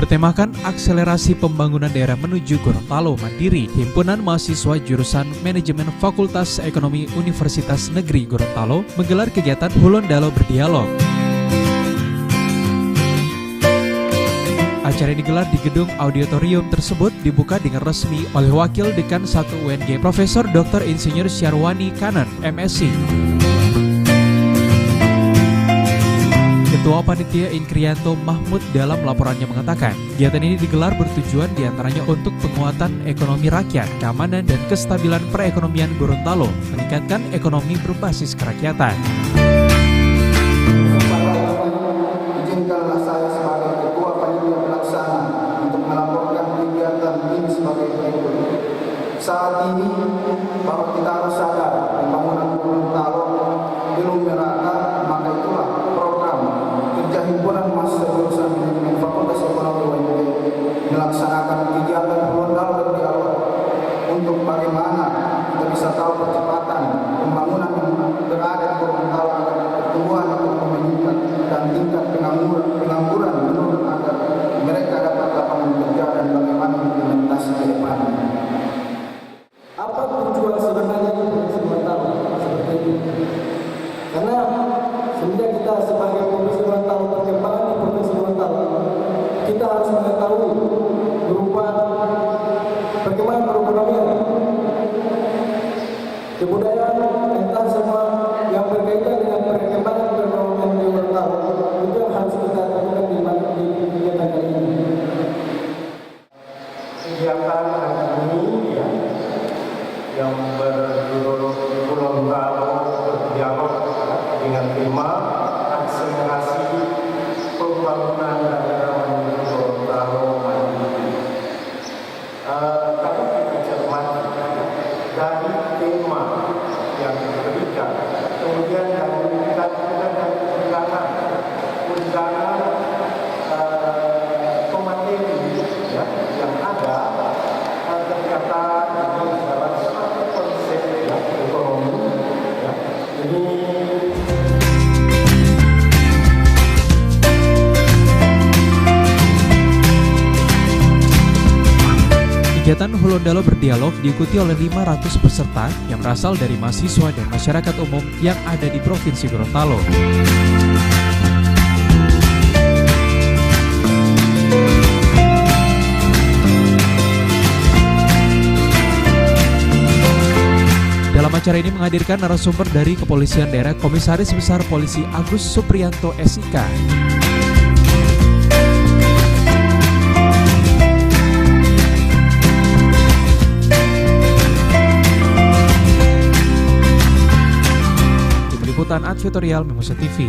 bertemakan akselerasi pembangunan daerah menuju Gorontalo Mandiri. Himpunan Mahasiswa Jurusan Manajemen Fakultas Ekonomi Universitas Negeri Gorontalo menggelar kegiatan Hulondalo Berdialog. Acara yang digelar di gedung auditorium tersebut dibuka dengan resmi oleh Wakil Dekan 1 UNG Profesor Dr. Insinyur Syarwani Kanan, MSc. Ketua Panitia Inkrianto Mahmud dalam laporannya mengatakan, kegiatan ini digelar bertujuan diantaranya untuk penguatan ekonomi rakyat, keamanan dan kestabilan perekonomian Gorontalo, meningkatkan ekonomi berbasis kerakyatan. Izinkanlah saya sebagai Ketua Panitia Pelaksana untuk melaporkan kegiatan ini sebagai berikut. Saat ini, bahwa kita harus sadar pembangunan Gorontalo belum merata, maka itulah program kerja Himpunan Mahasiswa Jurusan Manajemen Fakultas Ekonomi UNG melaksanakan kegiatan Hulondalo Berdialog untuk bagaimana kita bisa tahu percepatan pembangunan yang berada di Gorontalo agar pertumbuhan ekonomi meningkat dan tingkat pengangguran menurun agar mereka dapat lapangan kerja dan bagaimana implementasi ke depan. Apa tujuan sebenarnya Provinsi Gorontalo seperti ini? Karena sebenarnya kita sebagai Provinsi Gorontalo, perkembangan di Provinsi Gorontalo, kita harus mengetahui berupa perkembangan perekonomian, kebudayaan, tentang semua yang berkaitan dengan perkembangan perekonomian di Gorontalo. Itu yang harus kita lakukan di kegiatan kali ini. Kegiatan hari ini ya, yang berjudul Hulondalo Berdialog dengan tema akselerasi pembangunan daerah menuju Gorontalo Mandiri. Kalau kita cermati dari tema yang diberikan, kemudian dari undangan pemateri ya, yang ada, ternyata ini adalah suatu konsep ya, ekonomi ya. Ini Kegiatan Hulondalo Berdialog diikuti oleh 500 peserta yang berasal dari mahasiswa dan masyarakat umum yang ada di Provinsi Gorontalo. Dalam acara ini menghadirkan narasumber dari Kepolisian Daerah Komisaris Besar Polisi Agus Supriyanto SIK. Liputan Advertorial Mimosa TV.